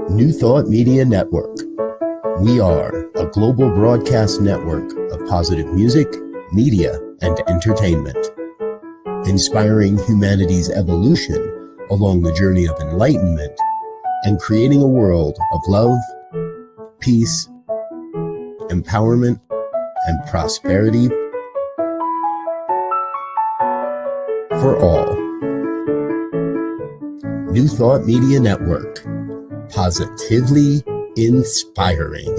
New Thought Media Network. We are a global broadcast network of positive music, media, and entertainment, inspiring humanity's evolution along the journey of enlightenment and creating a world of love, peace, empowerment, and prosperity for all. New Thought Media Network. Positively inspiring.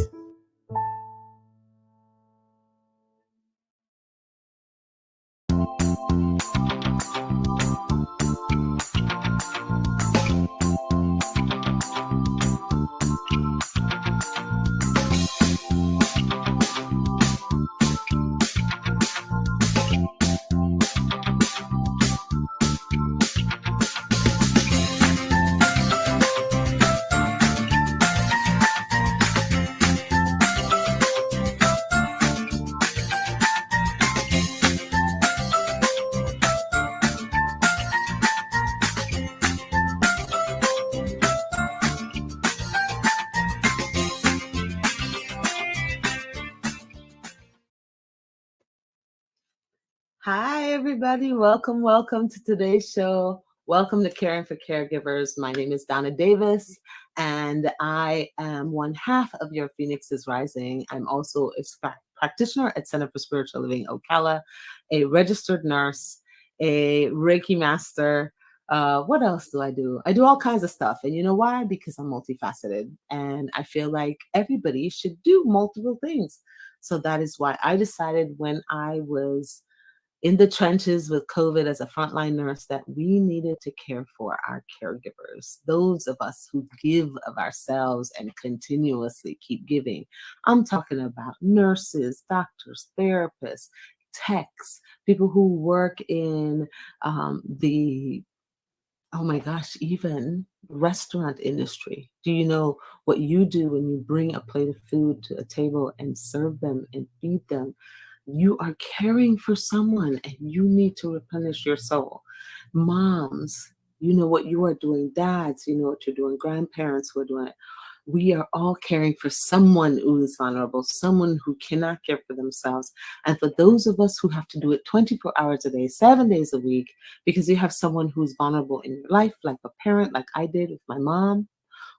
Hi, everybody. Welcome to today's show. Welcome to Caring for Caregivers. My name is Donna Davis, and I am one half of your Phoenix is Rising. I'm also a practitioner at Center for Spiritual Living, Ocala, a registered nurse, a Reiki master. What else do? I do all kinds of stuff. And you know why? Because I'm multifaceted, and I feel like everybody should do multiple things. So that is why I decided when I was in the trenches with COVID as a frontline nurse that we needed to care for our caregivers, those of us who give of ourselves and continuously keep giving. I'm talking about nurses, doctors, therapists, techs, people who work in oh my gosh, even restaurant industry. Do you know what you do when you bring a plate of food to a table and serve them and feed them? You are caring for someone and you need to replenish your soul. Moms, you know what you are doing. Dads, you know what you're doing. Grandparents who are doing it. We are all caring for someone who is vulnerable, someone who cannot care for themselves. And for those of us who have to do it 24 hours a day, 7 days a week, because you have someone who's vulnerable in your life, like a parent, like I did with my mom,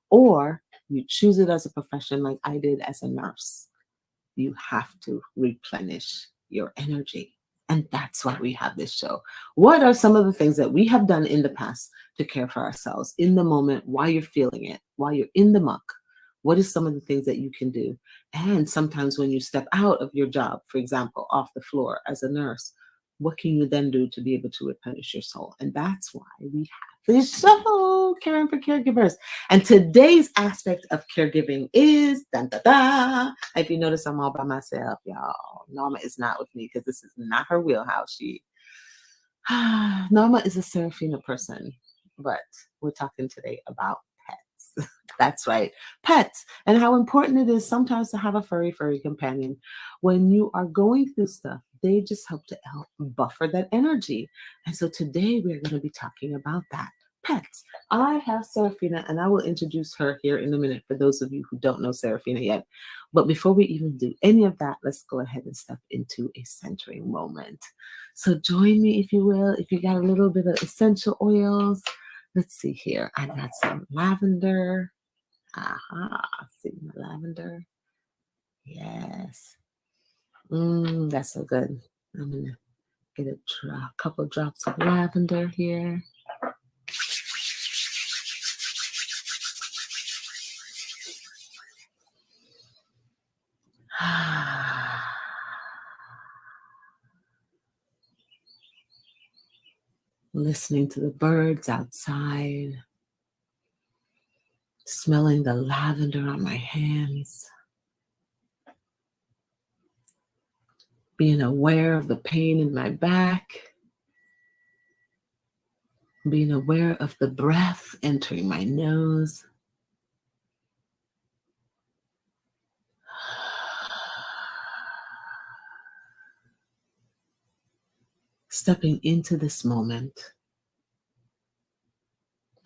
or you choose it as a profession like I did as a nurse, you have to replenish your energy. And that's why we have this show. What are some of the things that we have done in the past to care for ourselves in the moment while you're feeling it, while you're in the muck? What is some of the things that you can do? And sometimes when you step out of your job, for example, off the floor as a nurse, what can you then do to be able to replenish your soul? And that's why we have this show, Caring for Caregivers. And today's aspect of caregiving is, dun, da, da. If you notice, I'm all by myself, y'all. Norma is not with me because this is not her wheelhouse. Norma is a Serafina person, but we're talking today about pets. That's right, pets, and how important it is sometimes to have a furry companion. When you are going through stuff, they just help to help buffer that energy. And so today we're going to be talking about that. Pets. I have Serafina, and I will introduce her here in a minute for those of you who don't know Serafina yet. But before we even do any of that, let's go ahead and step into a centering moment. So join me, if you will, if you got a little bit of essential oils. Let's see here. I got some lavender. See my lavender. Yes. That's so good. I'm going to get a couple drops of lavender here. Listening to the birds outside, smelling the lavender on my hands, being aware of the pain in my back, being aware of the breath entering my nose. Stepping into this moment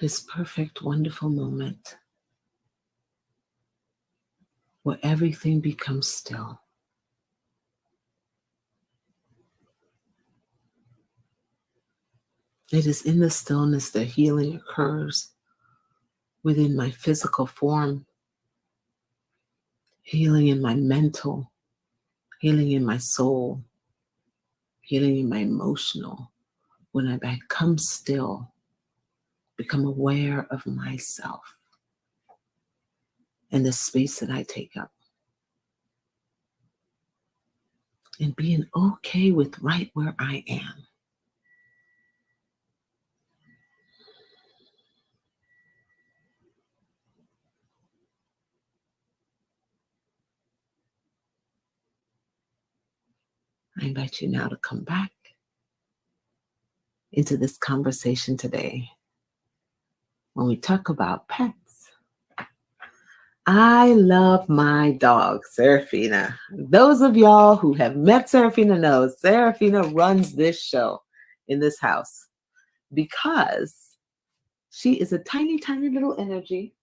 This perfect, wonderful moment where everything becomes still. It is in the stillness that healing occurs within my physical form, healing in my mental, healing in my soul, healing in my emotional. When I become still, become aware of myself and the space that I take up. And being okay with right where I am. I invite you now to come back into this conversation today when we talk about pets. I love my dog, Serafina. Those of y'all who have met Serafina know Serafina runs this show in this house because she is a tiny, tiny little energy.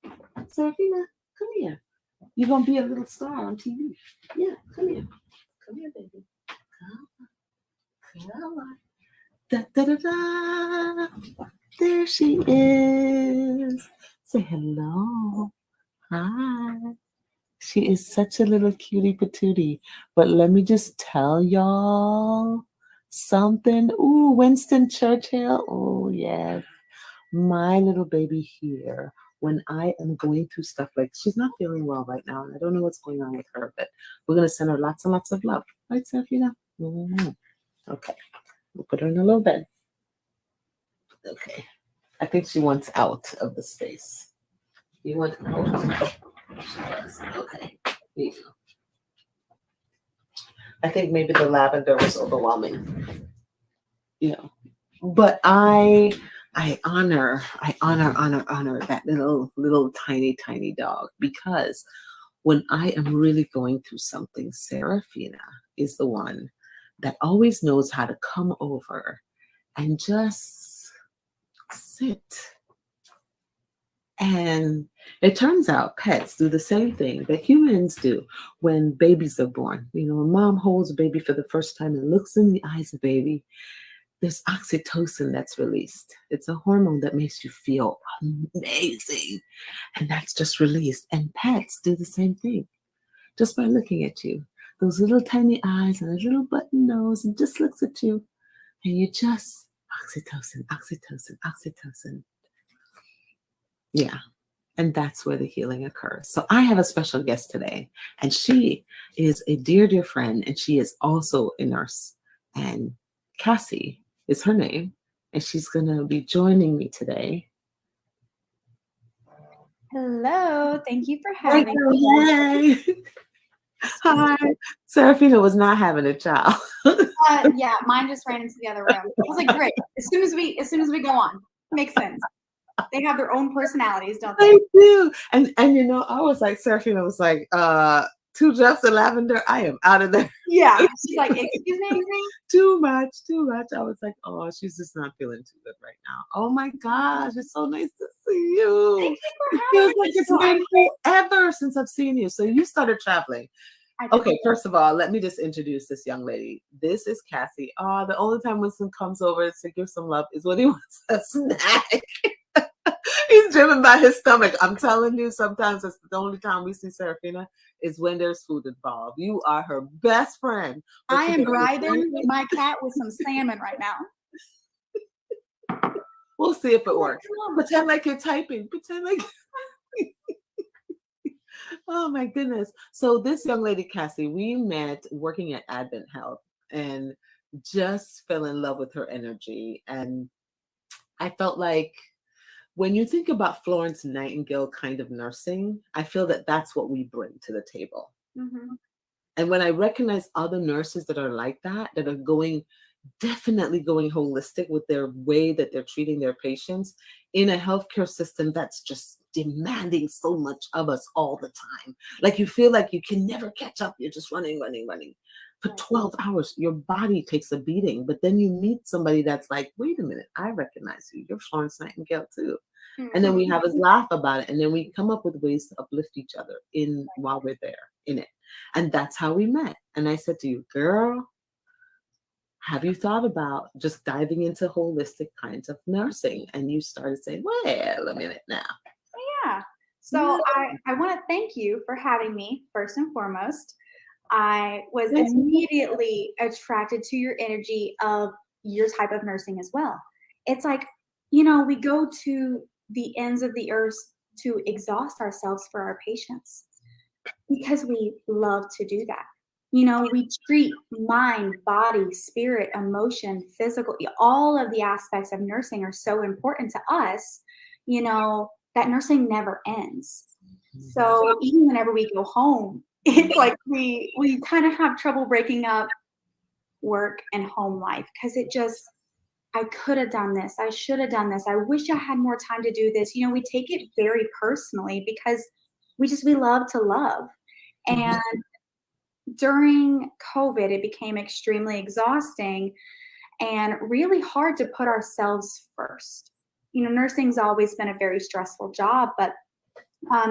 Serafina, come here. You're going to be a little star on TV. Yeah, come here. Come here, baby. Come on. Da, da, da, da. There she is. Say hello. Hi. She is such a little cutie patootie. But let me just tell y'all something. Ooh, Winston Churchill. Oh, yes. My little baby here, when I am going through stuff like she's not feeling well right now, and I don't know what's going on with her, but we're going to send her lots and lots of love. Right, Safina? Mm-hmm. Okay. We'll put her in a little bed. Okay. I think she wants out of the space. You want out? She does. Okay. Here you go. I think maybe the lavender was overwhelming. You know. But I honor that little tiny dog, because when I am really going through something, Serafina is the one that always knows how to come over and just sit. And it turns out pets do the same thing that humans do when babies are born. You know, when mom holds a baby for the first time and looks in the eyes of baby, there's oxytocin that's released. It's a hormone that makes you feel amazing. And that's just released. And pets do the same thing just by looking at you. Those little tiny eyes and a little button nose, and just looks at you. And you just oxytocin, oxytocin, oxytocin. Yeah. And that's where the healing occurs. So I have a special guest today, and she is a dear, dear friend, and she is also a nurse. And Cassie is her name, and she's going to be joining me today. Hello, thank you for having me. Hey. Hi. Serafina was not having a child. Yeah, mine just ran into the other room. I was like, great. As soon as we go on, makes sense. They have their own personalities, don't they? They do. And you know, I was like, Serafina was like, 2 drops of lavender, I am out of there. Yeah. She's like, excuse me? Too much. I was like, oh, she's just not feeling too good right now. Oh my gosh, it's so nice to see you. Thank you for It feels having like me. it's been forever since I've seen you. So you started traveling. Okay, first of all, let me just introduce this young lady. This is Cassie. Oh, the only time Winston comes over to give some love is when he wants a snack. He's driven by his stomach. I'm telling you, sometimes it's the only time we see Serafina is when there's food involved. You are her best friend. I am bribing my cat with some salmon right now. We'll see if it works. Pretend like you're typing. Pretend like. Oh my goodness. So this young lady, Cassie, we met working at Advent Health and just fell in love with her energy. And I felt like when you think about Florence Nightingale kind of nursing, I feel that that's what we bring to the table. Mm-hmm. And when I recognize other nurses that are like that are definitely going holistic with their way that they're treating their patients in a healthcare system that's just demanding so much of us all the time. Like you feel like you can never catch up. You're just running. For 12 hours, your body takes a beating, but then you meet somebody that's like, wait a minute, I recognize you. You're Florence Nightingale too. And then we have us laugh about it. And then we come up with ways to uplift each other while we're there in it. And that's how we met. And I said to you, girl, have you thought about just diving into holistic kinds of nursing? And you started saying, well, a minute now. Yeah. So I want to thank you for having me, first and foremost. I was immediately attracted to your energy of your type of nursing as well. It's like, we go to the ends of the earth to exhaust ourselves for our patients because we love to do that. We treat mind, body, spirit, emotion, physical, all of the aspects of nursing are so important to us, that nursing never ends. So even whenever we go home, it's like we kind of have trouble breaking up work and home life because I could have done this. I should have done this. I wish I had more time to do this. We take it very personally because we love to love. And during COVID, it became extremely exhausting and really hard to put ourselves first. Nursing's always been a very stressful job, but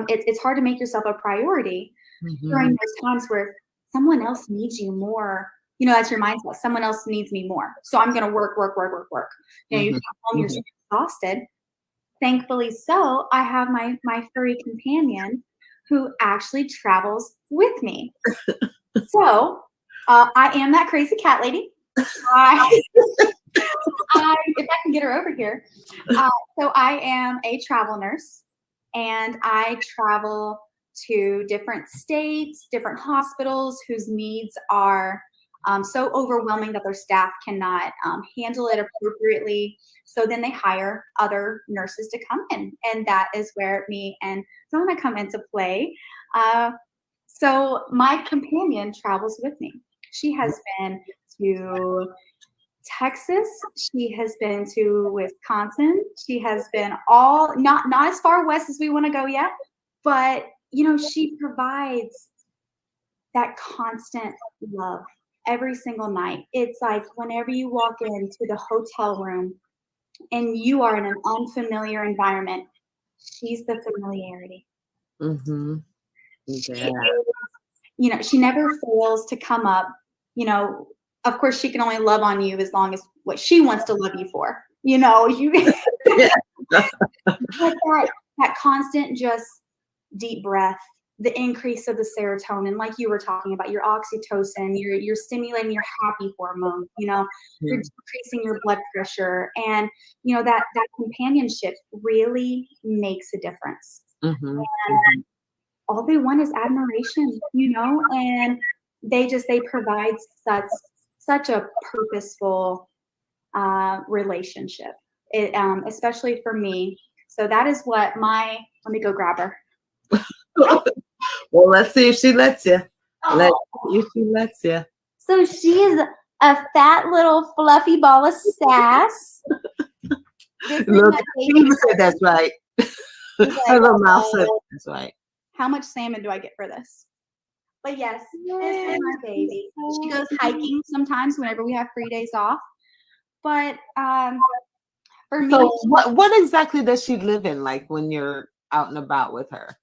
it's hard to make yourself a priority during those times where someone else needs you more. That's your mindset. Someone else needs me more. So I'm going to work. You come home, you're exhausted. Thankfully so, I have my furry companion who actually travels with me. So I am that crazy cat lady. If I can get her over here. So I am a travel nurse, and I travel to different states, different hospitals whose needs are so overwhelming that their staff cannot handle it appropriately. So then they hire other nurses to come in, and that is where me and Donna come into play. So my companion travels with me. She has been to Texas. She has been to Wisconsin. She has been not as far west as we want to go yet, but she provides that constant love every single night. It's like whenever you walk into the hotel room and you are in an unfamiliar environment, she's the familiarity. Yeah. She never fails to come up. Of course, she can only love on you as long as what she wants to love you for. But that constant, just deep breath, the increase of the serotonin, like you were talking about, your oxytocin, you're stimulating your happy hormone. You're decreasing your blood pressure, and that companionship really makes a difference. And all they want is admiration, and they provide such a purposeful relationship, especially for me. So that is what let me go grab her. Well, let's see if she lets you. Let's see if she lets you. So she is a fat little fluffy ball of sass. Look, she said that's right. Her little mouth said that's right. How much salmon do I get for this? But yes, this is my baby. She goes hiking sometimes whenever we have free days off. But for me, so what exactly does she live in? Like when you're out and about with her,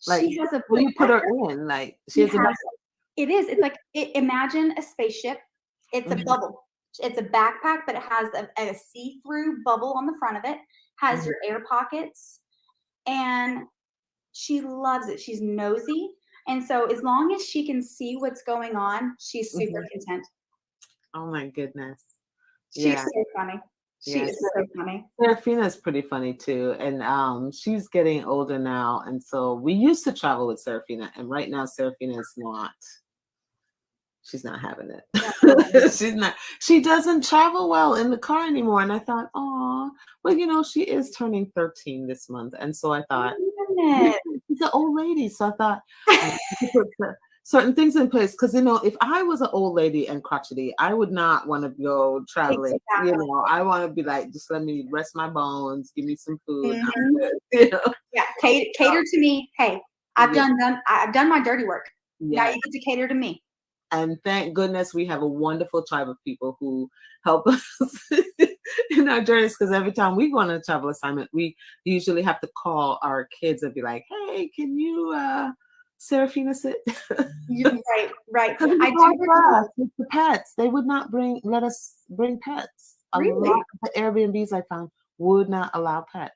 like she has when you put her in, like she has a. It is. It's like imagine a spaceship. It's a bubble. It's a backpack, but it has a see-through bubble on the front of it. Has your air pockets, and she loves it. She's nosy. And so as long as she can see what's going on, she's super content. Oh my goodness. She's so funny. She is so funny. Serafina's pretty funny too. And she's getting older now. And so we used to travel with Serafina. And right now Serafina is she's not having it. She doesn't travel well in the car anymore. And I thought, oh, well, she is turning 13 this month. And so I thought, she's an old lady. So I thought I could put certain things in place. Because, if I was an old lady and crotchety, I would not want to go traveling. Exactly. I want to be like, just let me rest my bones, give me some food. Yeah, cater to me. Hey, I've done my dirty work. Yeah. Now you get to cater to me. And thank goodness we have a wonderful tribe of people who help us in our journeys. Because every time we go on a travel assignment, we usually have to call our kids and be like, "Hey, can you, Serafina, sit?" Right. Because I do class with the pets, they would not let us bring pets. A Really? lot of the Airbnbs I found would not allow pets,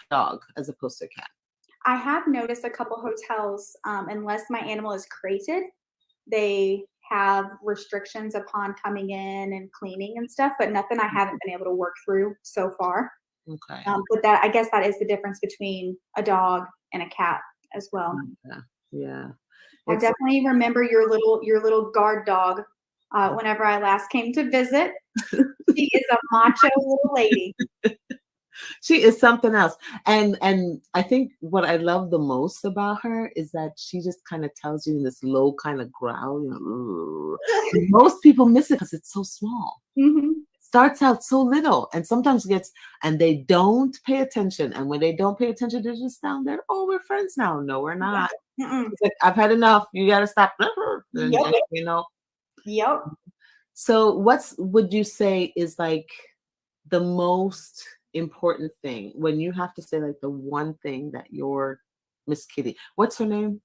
dog as opposed to cat. I have noticed a couple hotels, unless my animal is crated, they have restrictions upon coming in and cleaning and stuff, but nothing I haven't been able to work through so far. Okay. But that, I guess that is the difference between a dog and a cat as well. Yeah. I definitely remember your little guard dog. Whenever I last came to visit, she is a macho little lady. She is something else. And I think what I love the most about her is that she just kind of tells you in this low kind of growl, you know. Most people miss it because it's so small. Mm-hmm. It starts out so little and sometimes gets, and they don't pay attention. And when they don't pay attention, they're just down there. Oh, we're friends now. No, we're not. It's like, I've had enough. You got to stop. And, Yep. you know. Yep. So would you say is like the most important thing when you have to say like the one thing that your Miss Kitty, what's her name?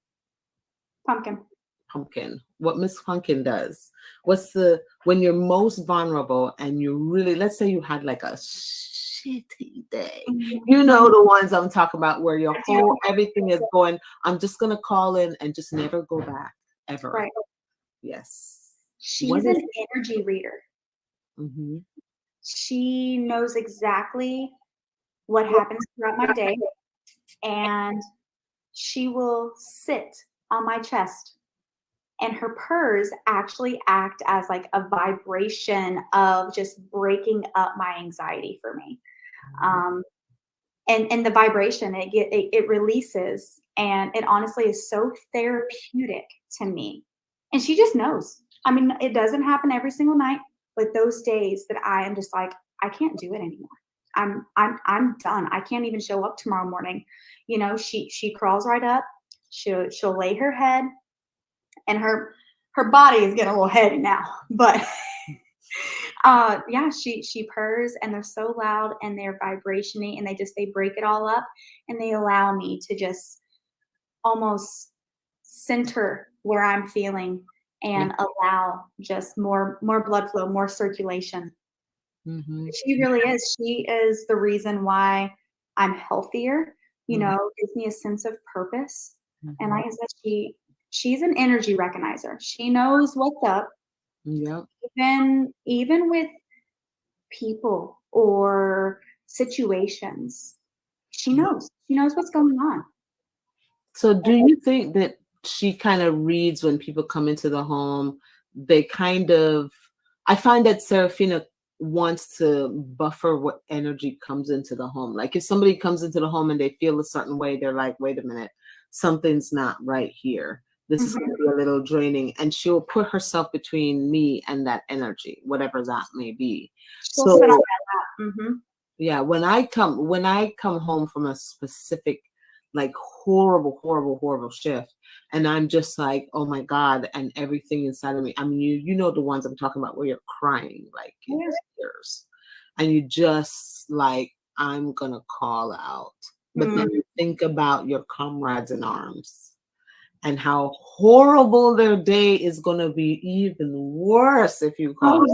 Pumpkin. What Miss Pumpkin does. When you're most vulnerable and you really, let's say you had like a shitty day. You know the ones I'm talking about where your whole everything is going, I'm just gonna call in and just never go back ever. Right. Yes. She's an energy reader. Mm-hmm. She knows exactly what happens throughout my day, and she will sit on my chest, and her purrs actually act as like a vibration of just breaking up my anxiety for me. And the vibration it releases, and it honestly is so therapeutic to me. And she just knows. I mean, it doesn't happen every single night, but those days that I am just like, I can't do it anymore. I'm done. I can't even show up tomorrow morning. You know, she crawls right up. She'll lay her head, and her body is getting a little heavy now, but yeah, she purrs, and they're so loud and they're vibrationy, and they break it all up, and they allow me to just almost center where I'm feeling and allow just more blood flow, more circulation. Mm-hmm. She really is. She is the reason why I'm healthier, you know, gives me a sense of purpose. And like I said, she's an energy recognizer. She knows what's up. Yep. Even with people or situations, she knows what's going on. So do you think that she kind of reads when people come into the home? I find that Serafina wants to buffer what energy comes into the home. Like if somebody comes into the home and they feel a certain way, they're like, wait a minute, something's not right here. This is going to be a little draining. And she'll put herself between me and that energy, whatever that may be. So yeah, when I come home from a specific like horrible shift, and I'm just like, oh my God, and everything inside of me. I mean, you know the ones I'm talking about where you're crying like in tears, and you just like, I'm gonna call out. But then you think about your comrades in arms and how horrible their day is gonna be even worse if you call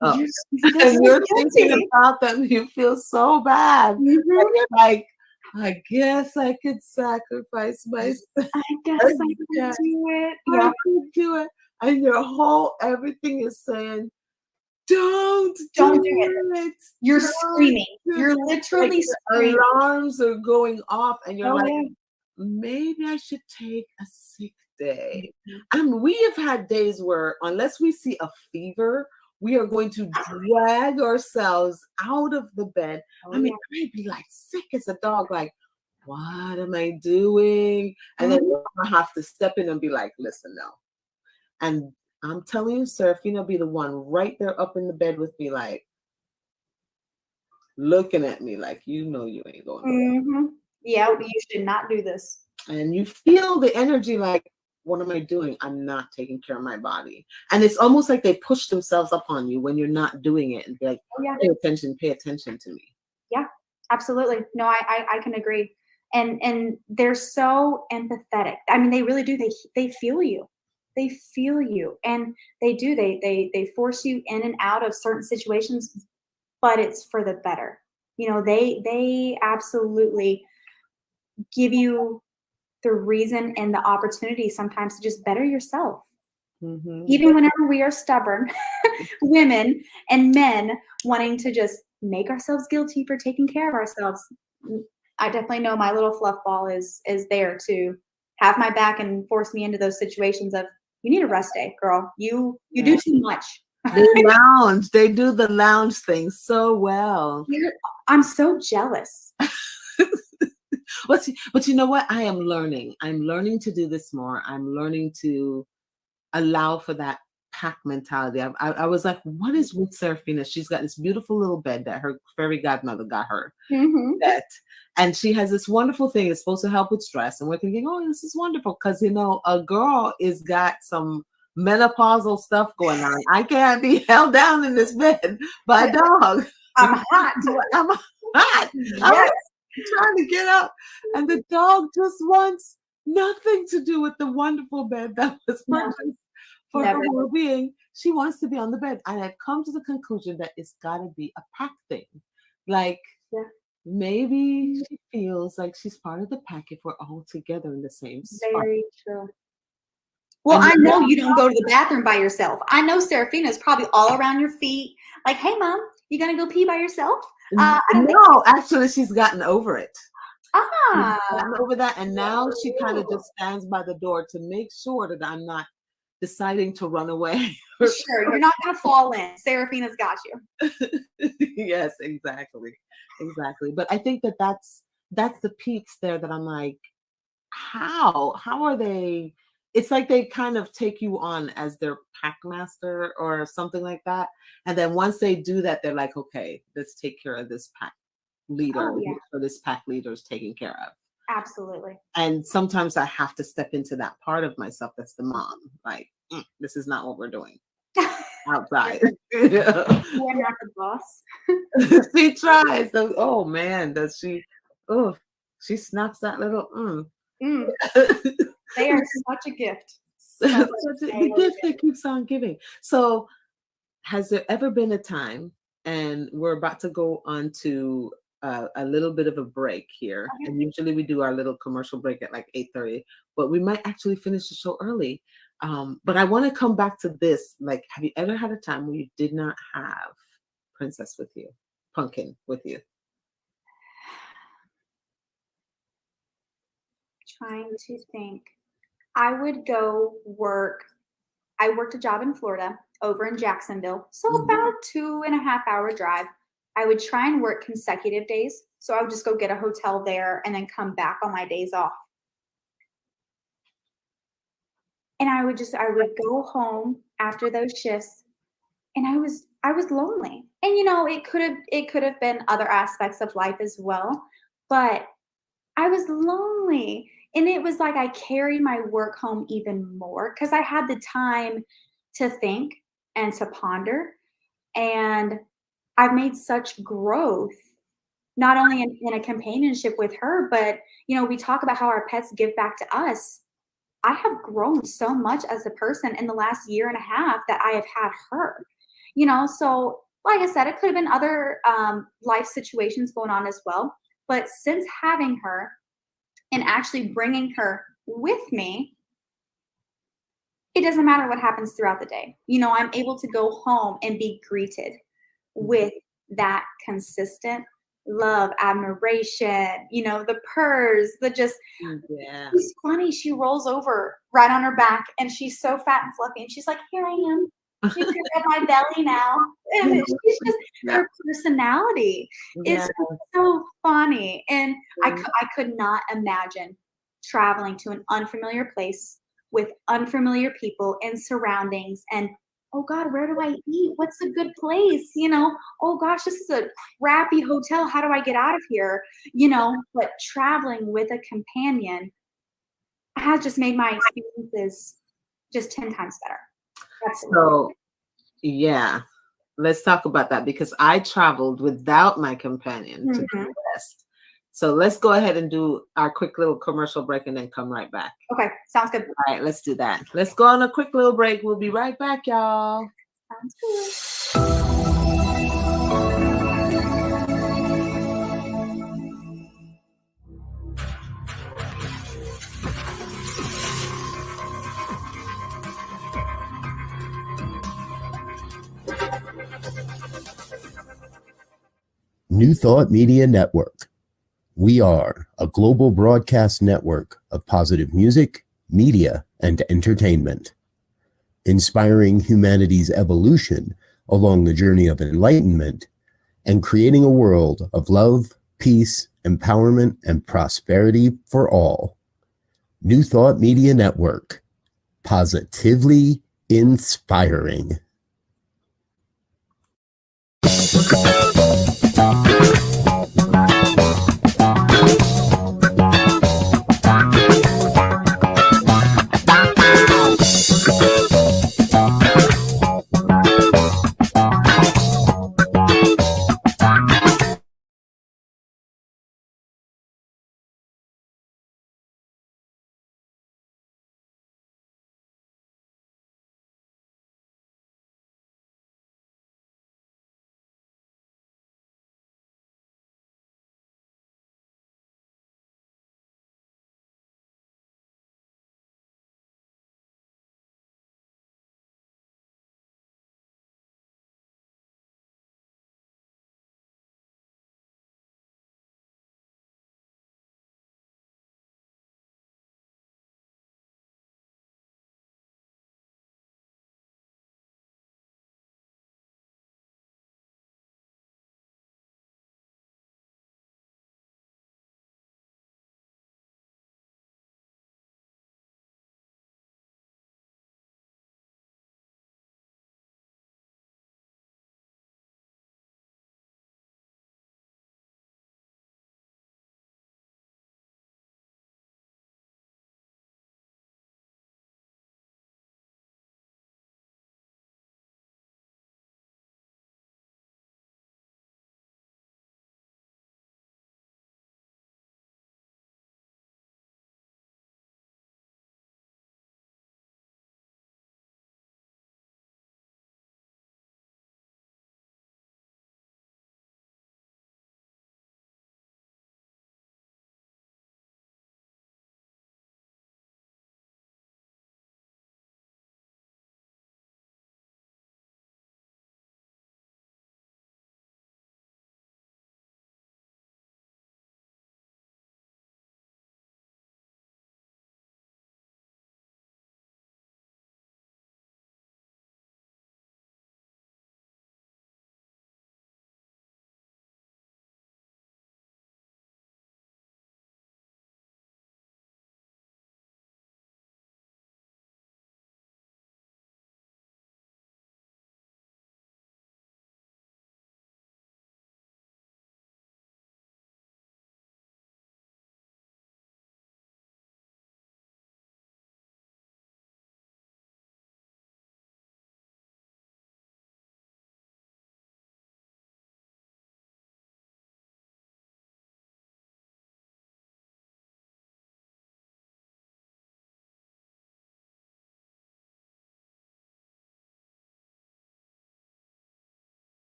up. And you're thinking about them, you feel so bad. And you're like, I guess I could sacrifice myself. I guess I could do it. I could do it. And your whole everything is saying, don't do it. You're screaming. You're literally screaming. Alarms are going off, and you're like, maybe I should take a sick day. I mean, we have had days where unless we see a fever, we are going to drag ourselves out of the bed. I mean, I'd be like sick as a dog, like, what am I doing? And then I have to step in and be like, listen, no. And I'm telling you, Serafina be the one right there up in the bed with me, like, looking at me like, you know you ain't going to Yeah, you should not do this. And you feel the energy like, what am I doing? I'm not taking care of my body. And it's almost like they push themselves up on you when you're not doing it and be like, Oh, yeah. pay attention to me. Yeah, absolutely. No, I can agree. And they're so empathetic. I mean, they really do. They feel you. They feel you. And they do. They force you in and out of certain situations, but it's for the better. You know, they absolutely give you the reason and the opportunity sometimes to just better yourself. Mm-hmm. Even whenever we are stubborn, women and men wanting to just make ourselves guilty for taking care of ourselves. I definitely know my little fluff ball is there to have my back and force me into those situations of, you need a rest day, girl. You do too much. They do the lounge thing so well. I'm so jealous. But you know what? I'm learning to do this more. I'm learning to allow for that pack mentality. I was like, what is with Serafina? She's got this beautiful little bed that her fairy godmother got her. Mm-hmm. And she has this wonderful thing. It's supposed to help with stress. And we're thinking, oh, this is wonderful. Because, you know, a girl is got some menopausal stuff going on. I can't be held down in this bed by a dog. I'm hot. I'm hot. Yes. I'm trying to get up. And the dog just wants nothing to do with the wonderful bed that was purchased for her well-being. She wants to be on the bed. And I've come to the conclusion that it's got to be a pack thing. Like, maybe she feels like she's part of the pack if we're all together in the same spot. Very true. Well, I know you don't go to the bathroom by yourself. I know Serafina is probably all around your feet. Like, hey, Mom, you going to go pee by yourself? No, actually, she's gotten over it. Ah. She's gotten over that. And now she kind of just stands by the door to make sure that I'm not deciding to run away. Sure, you're not going to fall in. Serafina's got you. Yes, exactly. But I think that's the peaks there that I'm like, how are they? It's like they kind of take you on as their pack master or something like that. And then once they do that, they're like, okay, let's take care of this pack leader. Oh, yeah. So this pack leader is taken care of. Absolutely. And sometimes I have to step into that part of myself that's the mom. Like, this is not what we're doing outside. We're not the boss. She tries. Oh man, does she? Oh, she snaps that little. They are such a gift. The gift that keeps on giving. So, has there ever been a time, and we're about to go on to a little bit of a break here, and usually we do our little commercial break at like 8:30, but we might actually finish the show early. But I want to come back to this. Like, have you ever had a time where you did not have Princess with you, Pumpkin with you? Trying to think. I would go work. I worked a job in Florida over in Jacksonville. So about 2.5-hour drive. I would try and work consecutive days. So I would just go get a hotel there and then come back on my days off. And I would go home after those shifts, and I was lonely. And you know, it could have been other aspects of life as well, but I was lonely. And it was like I carried my work home even more because I had the time to think and to ponder. And I've made such growth, not only in a companionship with her, but, you know, we talk about how our pets give back to us. I have grown so much as a person in the last 1.5 years that I have had her, you know? So like I said, it could have been other life situations going on as well. But since having her and actually bringing her with me, it doesn't matter what happens throughout the day. You know, I'm able to go home and be greeted with that consistent love, admiration, you know, the purrs, she's funny. She rolls over right on her back and she's so fat and fluffy. And she's like, here I am. You can rub my belly now. And she's just, her personality is so funny. And I could not imagine traveling to an unfamiliar place with unfamiliar people and surroundings and, oh God, where do I eat? What's a good place? You know, oh gosh, this is a crappy hotel. How do I get out of here? You know, but traveling with a companion, has just made my experiences just 10 times better. Absolutely. So, yeah, let's talk about that because I traveled without my companion to the West. So let's go ahead and do our quick little commercial break and then come right back. Okay, sounds good. All right, let's do that. Let's go on a quick little break. We'll be right back, y'all. Sounds good. New Thought Media Network. We are a global broadcast network of positive music, media, and entertainment, inspiring humanity's evolution along the journey of enlightenment and creating a world of love, peace, empowerment, and prosperity for all. New Thought Media Network. Positively inspiring.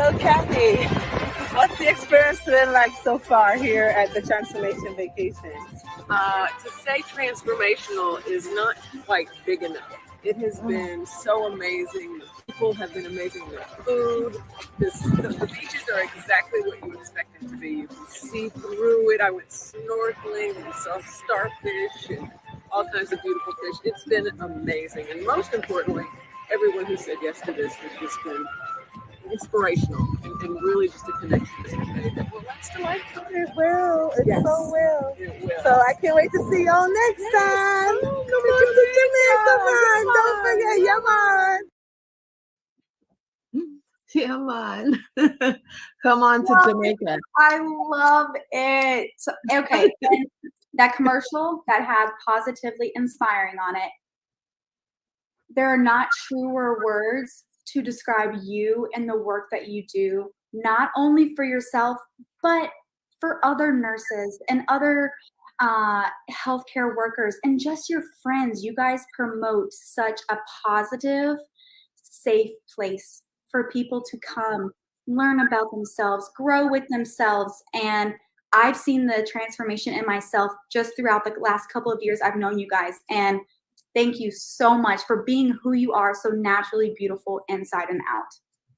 So, Kathy, what's the experience been like so far here at the Transformation Vacation? To say transformational is not quite big enough. It has been so amazing. The people have been amazing. The food, the beaches are exactly what you expect them to be. You can see through it. I went snorkeling and saw starfish and all kinds of beautiful fish. It's been amazing. And most importantly, everyone who said yes to this has just been inspirational and really just a connection to somebody that will last a lifetime. It will. It Yes. so will. It will. So I can't wait to see y'all next time. Come on to Jamaica, man. Don't forget, yeah, man. Come on. Come on to Love Jamaica. I love it. So, okay, and that commercial that had positively inspiring on it. There are not truer words to describe you and the work that you do, not only for yourself, but for other nurses and other healthcare workers and just your friends. You guys promote such a positive, safe place for people to come, learn about themselves, grow with themselves. And I've seen the transformation in myself just throughout the last couple of years I've known you guys. And thank you so much for being who you are, so naturally beautiful inside and out.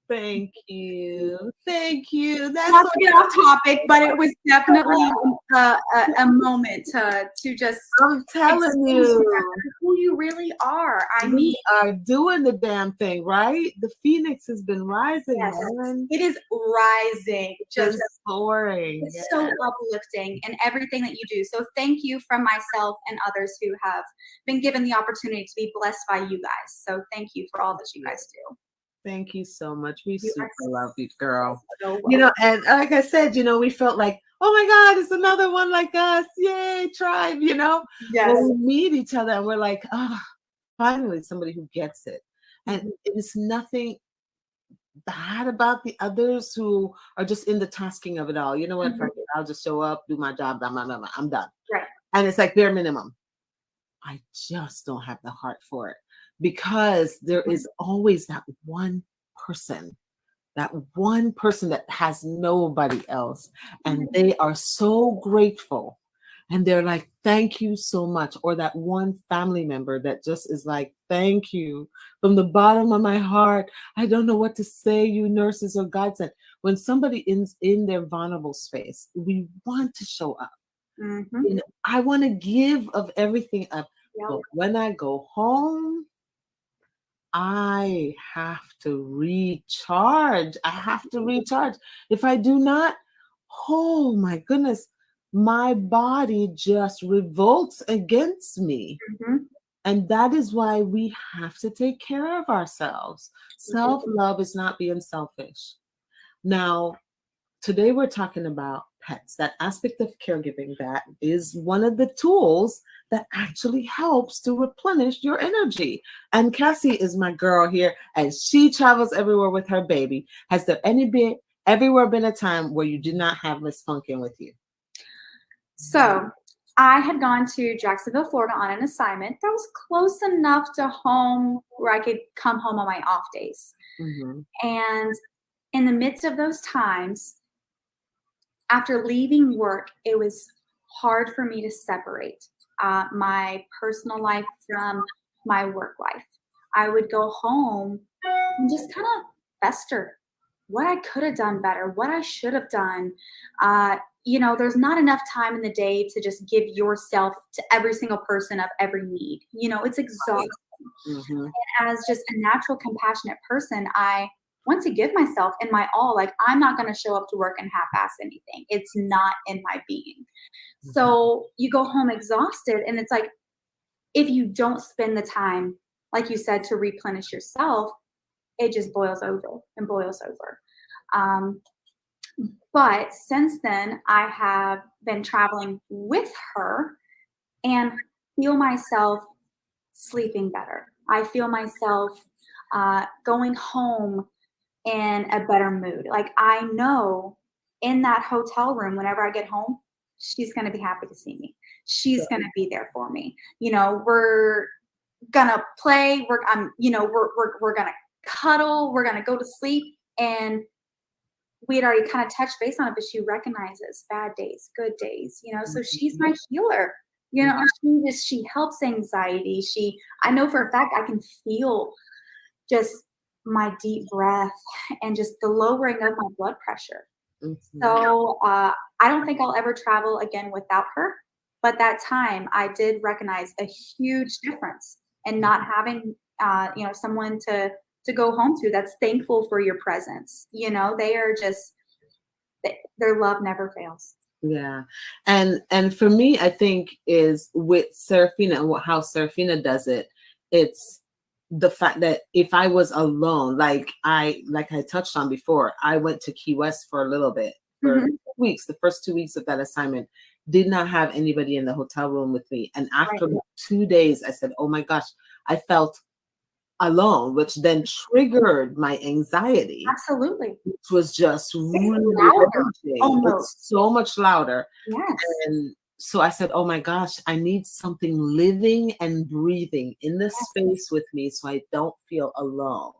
Thank you. Thank you. That's Not so to get off topic, but it was definitely a moment to just I'm telling expose you. who you really are. I mean, We are doing the damn thing, right? The phoenix has been rising, yes, man. it is rising, just Just soaring. it's so uplifting in everything that you do. So thank you from myself and others who have been given the opportunity to be blessed by you guys. So thank you for all that you guys do. Thank you so much. We You super are love you, girl. so You know, and like I said, you know, we felt like, oh my God, it's another one like us. Yay, tribe, you know? yes. When we meet each other and we're like, ah, finally somebody who gets it. And it's nothing bad about the others who are just in the tasking of it all. You know what? Fuck it, I'll just show up, do my job, blah, blah, blah, blah, I'm done. Right. And it's like bare minimum. I just don't have the heart for it because there is always that one person that has nobody else. And they are so grateful. And they're like, thank you so much. Or that one family member that just is like, thank you from the bottom of my heart. I don't know what to say, you nurses or godsend. When somebody is in their vulnerable space, we want to show up. You know, I want to give of everything up. Yep. But when I go home, I have to recharge. I have to recharge. If I do not, oh my goodness, my body just revolts against me. And that is why we have to take care of ourselves. Self-love is not being selfish. Now, today we're talking about pets, that aspect of caregiving that is one of the tools that actually helps to replenish your energy. And Cassie is my girl here, and she travels everywhere with her baby. Has there everywhere been a time where you did not have Miss Pumpkin with you? So I had gone to Jacksonville, Florida on an assignment that was close enough to home where I could come home on my off days. And in the midst of those times, after leaving work, it was hard for me to separate my personal life from my work life. I would go home and just kind of fester what I could have done better, what I should have done. You know, there's not enough time in the day to just give yourself to every single person of every need. You know, it's exhausting. And as just a natural, compassionate person, I want to give myself in my all. Like, I'm not going to show up to work and half-ass anything. It's not in my being. So you go home exhausted, and it's like, if you don't spend the time, like you said, to replenish yourself, it just boils over and boils over. But since then, I have been traveling with her and feel myself sleeping better. I feel myself going home in a better mood. Like, I know in that hotel room, whenever I get home, she's going to be happy to see me. She's going to be there for me. You know, we're going to play. We're going to cuddle. We're going to go to sleep. And we had already kind of touched base on it, but she recognizes bad days, good days, so she's my healer. She helps anxiety. I know for a fact I can feel just my deep breath and just the lowering of my blood pressure. So I don't think I'll ever travel again without her. But that time I did recognize a huge difference in not having, someone to go home to that's thankful for your presence. They are just, their love never fails. Yeah. And for me, I think is with Serafina and how Serafina does it, it's the fact that if I was alone, like I touched on before, I went to Key West for a little bit, for 2 weeks, the first 2 weeks of that assignment, did not have anybody in the hotel room with me. And after 2 days, I said, oh my gosh, I felt alone, which then triggered my anxiety. Absolutely. Which was just really louder, almost so much louder. Yes. And so I said, oh my gosh, I need something living and breathing in this space with me so I don't feel alone.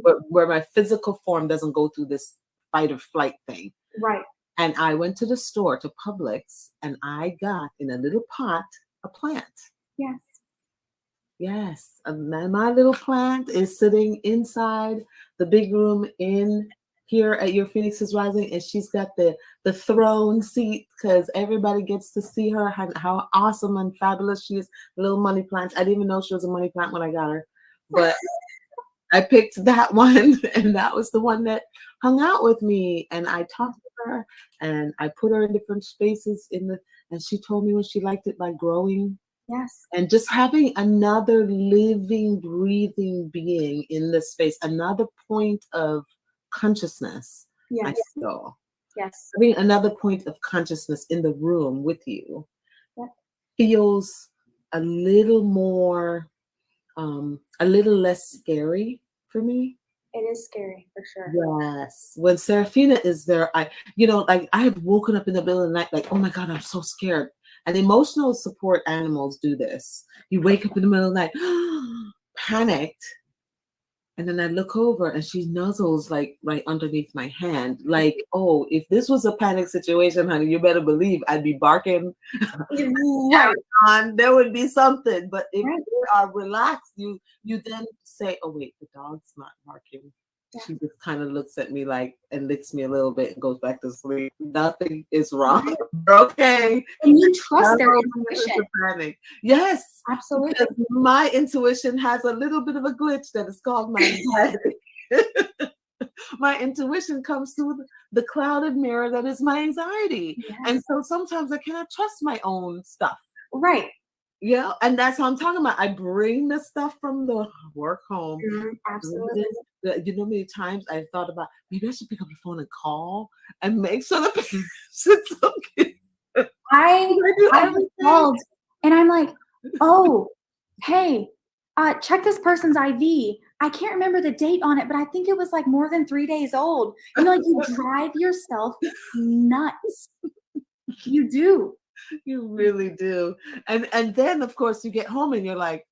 But where my physical form doesn't go through this fight or flight thing. Right. And I went to the store, to Publix, and I got in a little pot a plant. Yes. Yes, and my little plant is sitting inside the big room in here at Your Phoenix is Rising, and she's got the throne seat because everybody gets to see her, how awesome and fabulous she is. Little money plant. I didn't even know she was a money plant when I got her, but I picked that one, and that was the one that hung out with me. And I talked to her, and I put her in different spaces and she told me when she liked it by growing. Yes. And just having another living, breathing being in this space, another point of consciousness. Yes. I feel. Yes. Having another point of consciousness in the room with you feels a little more, a little less scary for me. It is scary for sure. Yes. When Serafina is there, I have woken up in the middle of the night like, oh my God, I'm so scared. And emotional support animals do this. You wake up in the middle of the night, panicked. And then I look over and she nuzzles like right underneath my hand. Like, oh, if this was a panic situation, honey, you better believe I'd be barking. On, there would be something. But if you are relaxed, you then say, oh wait, the dog's not barking. She just kind of looks at me like and licks me a little bit and goes back to sleep. Nothing is wrong. Okay. And you trust their intuition. Yes. Absolutely. Because my intuition has a little bit of a glitch that is called my anxiety. My intuition comes through the clouded mirror that is my anxiety. Yes. And so sometimes I cannot trust my own stuff. Right. Yeah, and that's what I'm talking about. I bring the stuff from the work home. Absolutely. You know, many times I thought about maybe I should pick up the phone and call and make sure the patient's okay. I called and I'm like, oh, hey, check this person's IV. I can't remember the date on it, but I think it was like more than 3 days old. Like you drive yourself nuts. You do. You really do. And then of course you get home and you're like,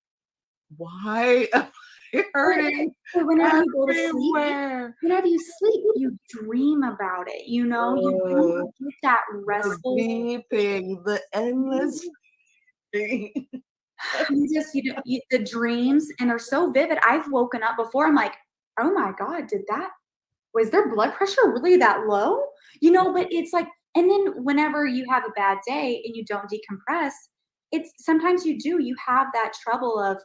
why am I hurting? Whenever you go to sleep, whenever you sleep, you dream about it. You don't get that restful sleeping, the endless the dreams, and they're so vivid. I've woken up before. I'm like, oh my God, was their blood pressure really that low? But it's like, and then whenever you have a bad day and you don't decompress, sometimes you have that trouble of,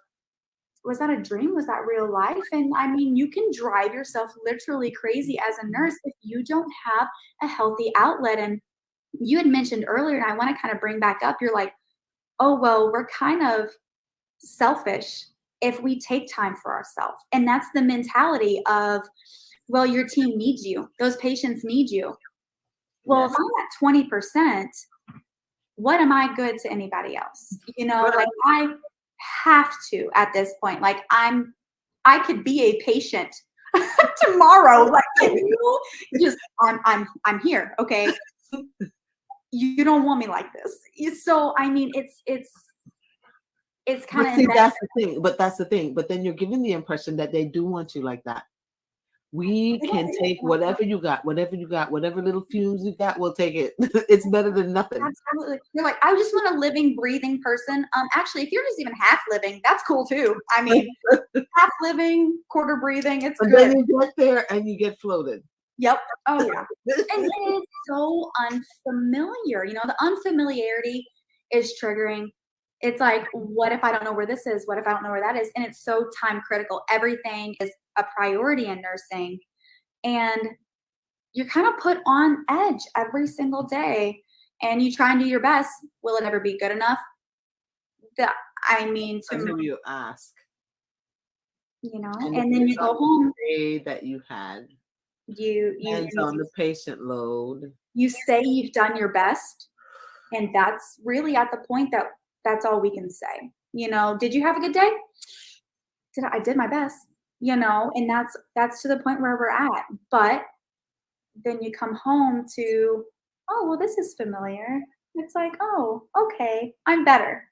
was that a dream? Was that real life? And I mean, you can drive yourself literally crazy as a nurse if you don't have a healthy outlet. And you had mentioned earlier, and I want to kind of bring back up, you're like, oh, well, we're kind of selfish if we take time for ourselves. And that's the mentality of, well, your team needs you. Those patients need you. Well, if I'm at 20%, what am I good to anybody else? Like I have to at this point. Like I could be a patient tomorrow. Like just I'm here. Okay. You don't want me like this. So I mean, it's kind of that's the thing. But that's the thing. But then you're giving the impression that they do want you like that. We can take whatever you got, whatever little fumes you got, we'll take it. It's better than nothing. Absolutely. You're like, I just want a living, breathing person. Actually, if you're just even half living, that's cool too. I mean, half living, quarter breathing, it's And good. then you get there and you get floated. Yep. Oh yeah. And it's so unfamiliar. You know, the unfamiliarity is triggering. It's like, what if I don't know where this is? What if I don't know where that is? And it's so time critical. Everything is a priority in nursing. And you're kind of put on edge every single day. And you try and do your best. Will it ever be good enough? I mean, That's who you ask. you know, And and then you go home. The day that you had. You Depends on the patient load. You say you've done your best. And that's really at the point that that's all we can say. You know, did you have a good day? I did my best, you know, and that's to the point where we're at. But then you come home to, oh, well, this is familiar. It's like, oh, okay, I'm better.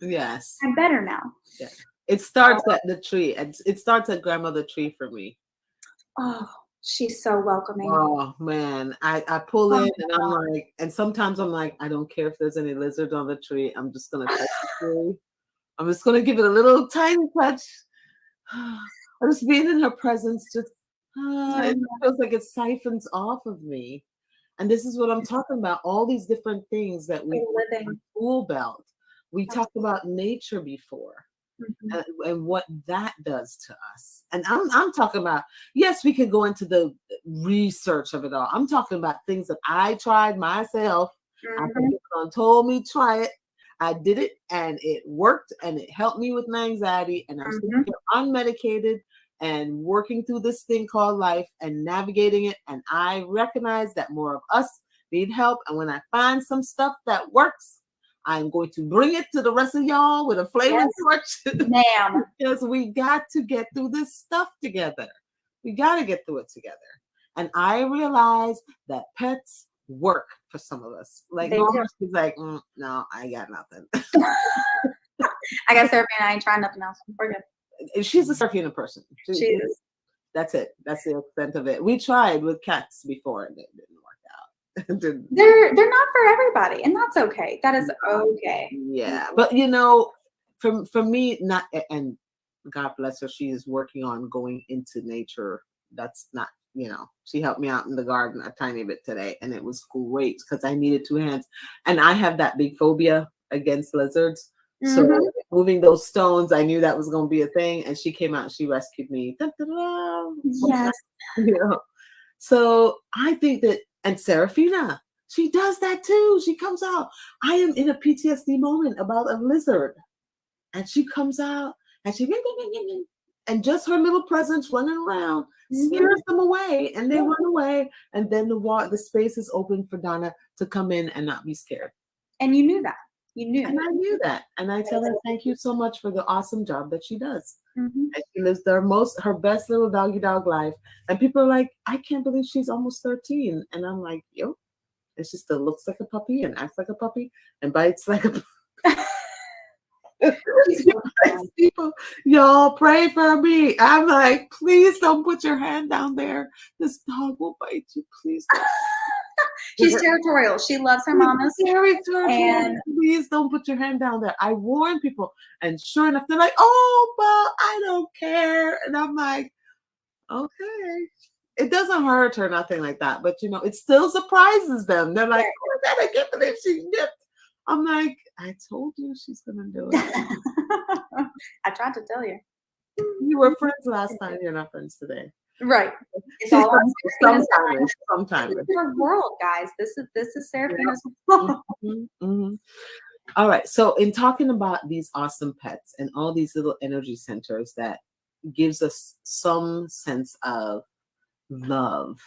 Yes. I'm better now. Yeah. It starts at the tree. It starts at grandmother tree for me. Oh, she's so welcoming. Oh man, I pull in and I'm like, and sometimes I'm like, I don't care if there's any lizards on the tree. I'm just gonna touch the tree. I'm just gonna give it a little tiny touch. Just being in her presence, just it feels like it siphons off of me. And this is what I'm talking about. All these different things that we living tool belt. We talked about nature before. And what that does to us. And I'm talking about, yes, we could go into the research of it all. I'm talking about things that I tried myself. Someone told me try it. I did it and it worked and it helped me with my anxiety. And I'm sitting here unmedicated and working through this thing called life and navigating it. And I recognize that more of us need help. And when I find some stuff that works, I'm going to bring it to the rest of y'all with a flaming torch. Ma'am. Because we got to get through this stuff together. We got to get through it together. And I realize that pets work for some of us. Like Norma, she's like, no, I got nothing. I got therapy and I ain't trying nothing else. We're good. She's a Serafina person. She is. That's it. That's the extent of it. We tried with cats before and it didn't work out. They're not for everybody, and that's okay. That is okay. Yeah, but you know, for me, not, and God bless her, she is working on going into nature. That's not, you know, she helped me out in the garden a tiny bit today, and it was great because I needed 2 hands, and I have that big phobia against lizards. So moving those stones, I knew that was going to be a thing, and she came out and she rescued me. Da, da, da. Yes. You know? So I think that. And Serafina, she does that too. She comes out. I am in a PTSD moment about a lizard. And she comes out and she, and just her little presence running around scares them away. And they run away. And then the space is open for Donna to come in and not be scared. And you knew that. You knew. And I knew that. And I tell her, thank you so much for the awesome job that she does. And she lives her best little doggy dog life. And people are like, I can't believe she's almost 13. And I'm like, yo, it's just that looks like a puppy and acts like a puppy and bites like a puppy. People, y'all pray for me. I'm like, please don't put your hand down there. This dog will bite you. Please don't. She's territorial. She loves her mamas. And please don't put your hand down there. I warn people, and sure enough, they're like, "Oh, but I don't care." And I'm like, "Okay." It doesn't hurt or nothing like that, but you know, it still surprises them. They're like, "Oh, that I can't believe she nipped." I'm like, "I told you she's gonna do it." I tried to tell you. You were friends last time. You're not friends today. Right. It's all sometimes. It's our world, guys. This is Serafina's world. All right. So in talking about these awesome pets and all these little energy centers that gives us some sense of love,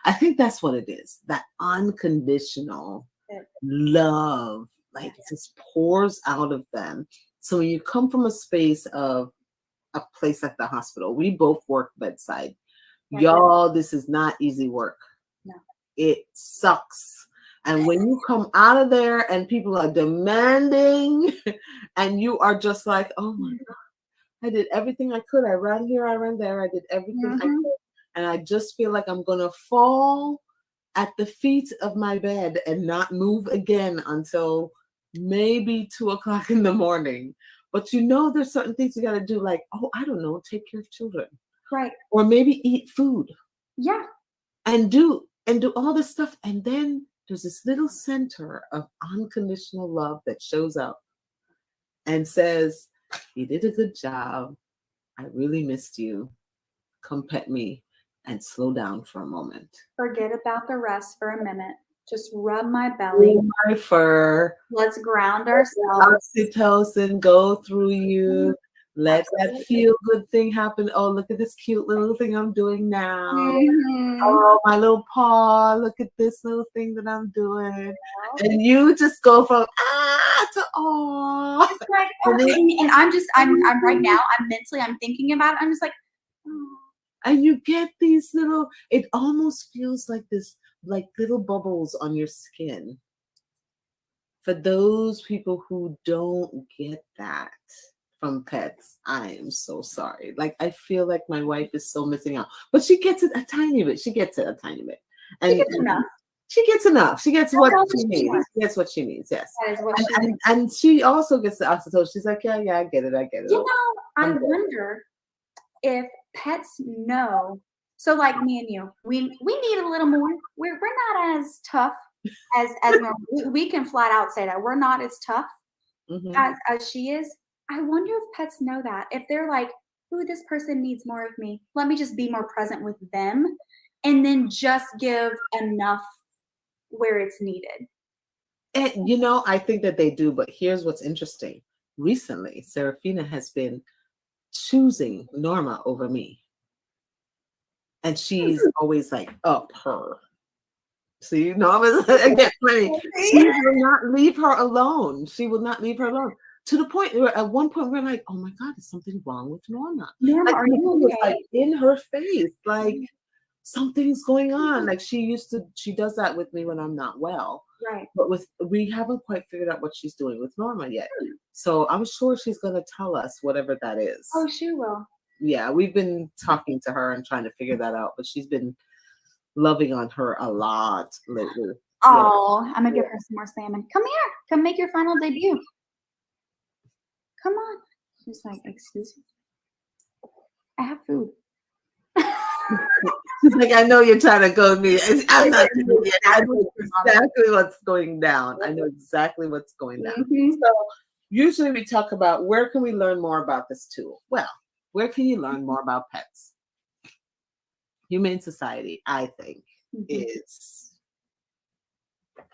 I think that's what it is. That unconditional love, like just pours out of them. So when you come from a space of a place like the hospital, we both work bedside. Y'all, this is not easy work. No. It sucks. And when you come out of there and people are demanding and you are just like, oh my God, I did everything I could. I ran here, I ran there. I did everything I could. and I just feel like I'm gonna fall at the feet of my bed and not move again until maybe 2 o'clock in the morning. But there's certain things you gotta do, like, oh, I don't know, take care of children. Right. Or maybe eat food. Yeah. And do all this stuff. And then there's this little center of unconditional love that shows up and says, you did a good job. I really missed you. Come pet me and slow down for a moment. Forget about the rest for a minute. Just rub my belly. My fur. Let's ground ourselves. Oxytocin go through you. Let Absolutely. that feel good thing happen. Oh, look at this cute little thing I'm doing now. Mhm. Oh, my little paw. Look at this little thing that I'm doing. And you just go from to aw. It's like, and I'm right now, I'm thinking about it. I'm just like, oh. And you get these little, it almost feels like this, like little bubbles on your skin. For those people who don't get that from pets, I am so sorry. Like, I feel like my wife is so missing out, but she gets it a tiny bit. She gets it a tiny bit. And She gets enough. She gets enough. She gets what all she she needs. wants. She gets what she needs. Yes. That is what she needs. And she also gets the oxytocin. She's like, yeah, I get it. You know, I wonder if pets know. So, like me and you, we need a little more. We're not as tough as normal. We can flat out say that we're not as tough as she is. I wonder if pets know that. If they're like, ooh, this person needs more of me. Let me just be more present with them, and then just give enough where it's needed. And I think that they do, but here's what's interesting. Recently, Serafina has been choosing Norma over me. And she's always like up her. See, Norma's again funny. She will not leave her alone. She will not leave her alone. To the point where at one point we're like, oh my God, is something wrong with Norma? Norma, like, are you okay? Like in her face, like something's going on. Like she does that with me when I'm not well. Right. But we haven't quite figured out what she's doing with Norma yet. So I'm sure she's gonna tell us whatever that is. Oh, she will. Yeah, we've been talking to her and trying to figure that out, but she's been loving on her a lot lately. Oh, yeah. I'm gonna give her some more salmon. Come here, come make your final debut. Come on. She's like, excuse me, I have food. She's like, I know you're trying to goad me. I'm not doing it. I know exactly what's going down. I know exactly what's going down. So usually we talk about where can we learn more about this tool? Well, where can you learn more about pets? Humane Society, I think, is,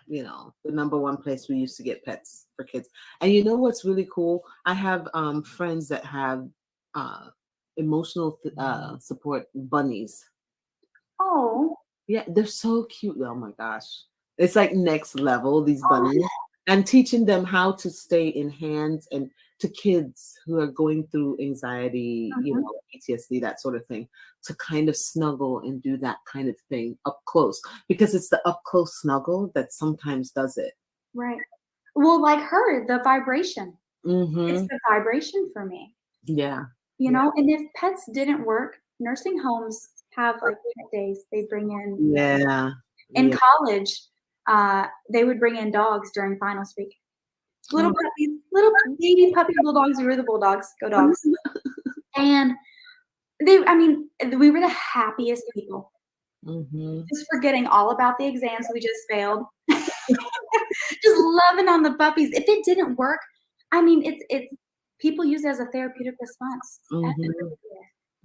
the number one place we used to get pets for kids. And you know what's really cool? I have friends that have emotional support bunnies. Oh. Yeah, they're so cute. Oh my gosh. It's like next level, these bunnies. And teaching them how to stay in hands and to kids who are going through anxiety, PTSD, that sort of thing, to kind of snuggle and do that kind of thing up close, because it's the up close snuggle that sometimes does it. Right. Well, like her, the vibration. It's the vibration for me. Yeah. And if pets didn't work, nursing homes have like pet days. They bring in. Yeah. In college, they would bring in dogs during finals week. Little puppies, little baby puppy bulldogs. We were the bulldogs. Go dogs. And we were the happiest people. Just forgetting all about the exams we just failed. Just loving on the puppies. If it didn't work, it's people use it as a therapeutic response.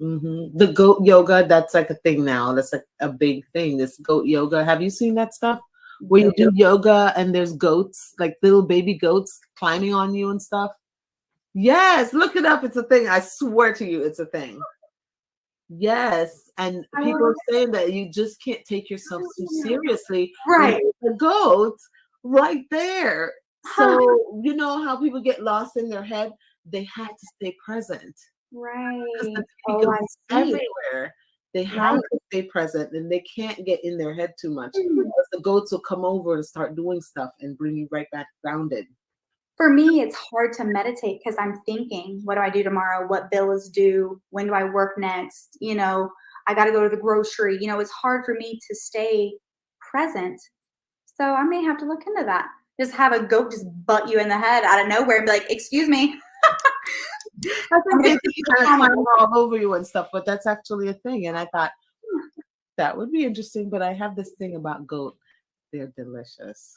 The goat yoga, that's like a thing now. That's like a big thing. This goat yoga. Have you seen that stuff? Where you do yoga and there's goats, like little baby goats climbing on you and stuff. Yes, look it up. It's a thing. I swear to you, it's a thing. Yes. And people are saying that you just can't take yourself too seriously. Right. The goats right there. So you know how people get lost in their head? They have to stay present. Right. Because everywhere. They have to stay present and they can't get in their head too much. Because the goats will come over and start doing stuff and bring you right back grounded. For me, it's hard to meditate because I'm thinking, what do I do tomorrow? What bill is due? When do I work next? I got to go to the grocery. It's hard for me to stay present. So I may have to look into that. Just have a goat just butt you in the head out of nowhere and be like, excuse me. I think they kind of climb all over you and stuff, but that's actually a thing. And I thought that would be interesting. But I have this thing about goat. They're delicious.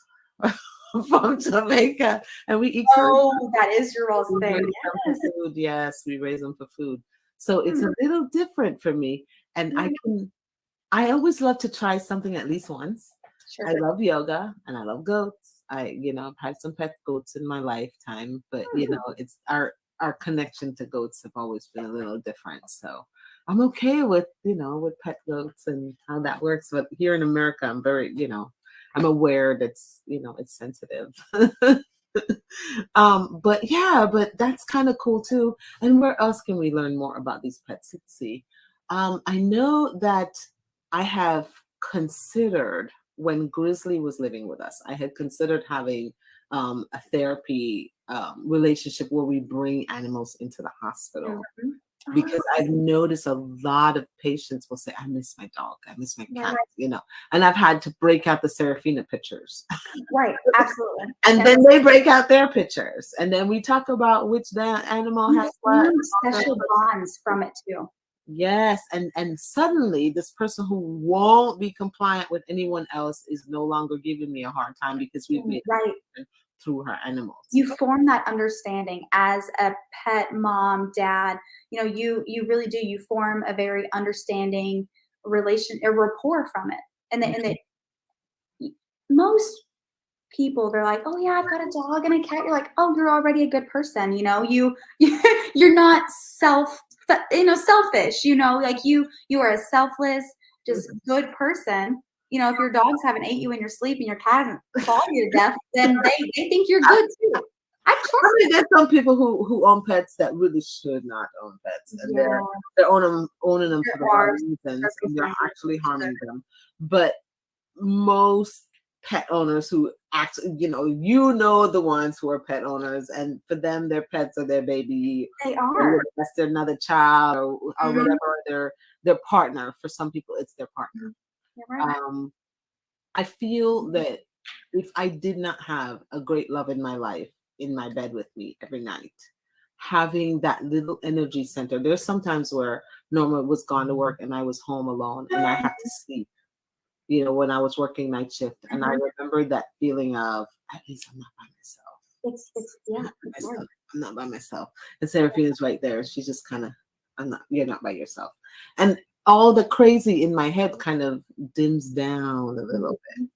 From Jamaica, and we eat. That is your all's thing. Yes. Food. Yes, we raise them for food. So it's a little different for me. And I always love to try something at least once. Sure. I love yoga and I love goats. I've had some pet goats in my lifetime, but it's our connection to goats have always been a little different. So I'm okay with with pet goats and how that works. But here in America, I'm very I'm aware that's it's sensitive. But that's kind of cool too. And where else can we learn more about these pets? Let's see. I know that I have considered, when Grizzly was living with us, I had considered having a therapy relationship where we bring animals into the hospital. Because I've noticed a lot of patients will say, I miss my dog, I miss my cat, and I've had to break out the Serafina pictures. Right, absolutely. And then they break out their pictures. And then we talk about which animal has what. Special bonds from it too. Yes, and suddenly this person who won't be compliant with anyone else is no longer giving me a hard time because we've made it through her animals. You form that understanding as a pet mom, dad. You really do. You form a very understanding a rapport from it. And then most people, they're like, oh yeah, I've got a dog and a cat. You're like, oh, you're already a good person. You're not selfish. Like you are a selfless, just good person. If your dogs haven't ate you in your sleep and your cat hasn't clawed you to death, then they think you're good too. There's some people who own pets that really should not own pets, and they're owning them for the wrong reasons, and they're actually harming them. But most pet owners who actually, the ones who are pet owners, and for them, their pets are their baby. They are. That's their another child or whatever. Their partner. For some people, it's their partner. Right. I feel that if I did not have a great love in my life in my bed with me every night, having that little energy center, there's sometimes where Norma was gone to work and I was home alone and I have to sleep, when I was working night shift. And I remember that feeling of, at least I'm not by myself. I'm not by myself. And Seraphina's right there. She's just kind of, you're not by yourself. And all the crazy in my head kind of dims down a little bit,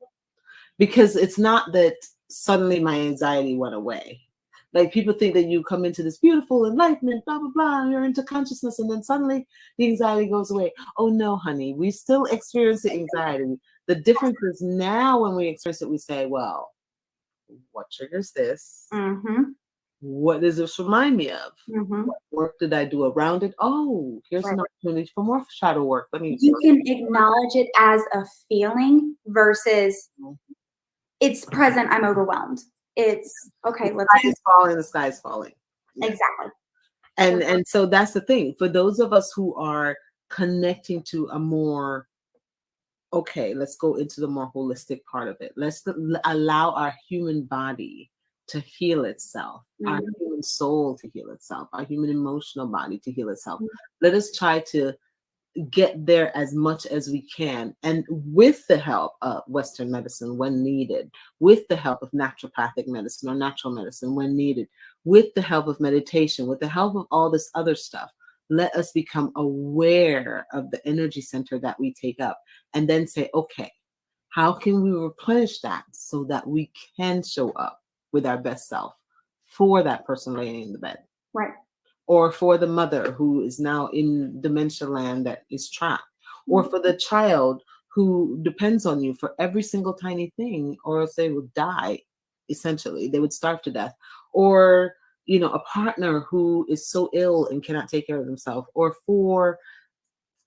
because it's not that suddenly my anxiety went away. Like people think that you come into this beautiful enlightenment, blah, blah, blah, and you're into consciousness, and then suddenly the anxiety goes away. Oh no, honey, we still experience the anxiety. The difference is now when we experience it, we say, well, what triggers this? What does this remind me of? What work did I do around it? Oh, here's an opportunity for more shadow work. You can acknowledge it as a feeling versus it's present, I'm overwhelmed. It's okay. The sky is falling. Yeah. Exactly. And so that's the thing. For those of us who are connecting to a more, let's go into the more holistic part of it. Let's allow our human body to heal itself, our human soul to heal itself, our human emotional body to heal itself. Let us try to get there as much as we can, and with the help of Western medicine when needed, with the help of naturopathic medicine or natural medicine when needed, with the help of meditation, with the help of all this other stuff. Let us become aware of the energy center that we take up, and then say, okay, how can we replenish that so that we can show up with our best self for that person laying in the bed? Right. Or for the mother who is now in dementia land that is trapped, or for the child who depends on you for every single tiny thing, or else they would die, essentially. They would starve to death. Or, a partner who is so ill and cannot take care of themselves. Or for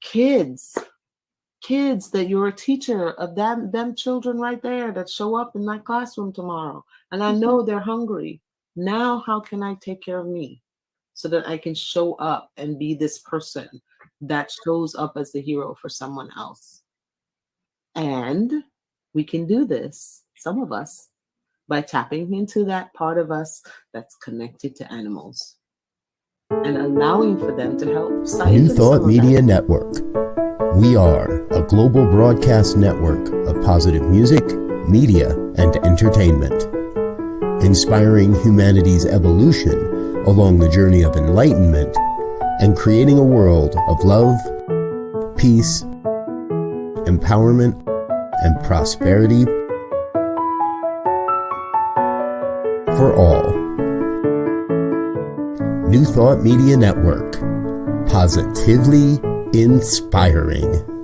kids that you're a teacher of them children right there that show up in my classroom tomorrow. And I know they're hungry. Now, how can I take care of me so that I can show up and be this person that shows up as the hero for someone else. And we can do this, some of us, by tapping into that part of us that's connected to animals and allowing for them to help New siphon Thought some of Media that. Network. We are a global broadcast network of positive music, media, and entertainment, inspiring humanity's evolution along the journey of enlightenment and creating a world of love, peace, empowerment, and prosperity for all. New Thought Media Network. Positively inspiring.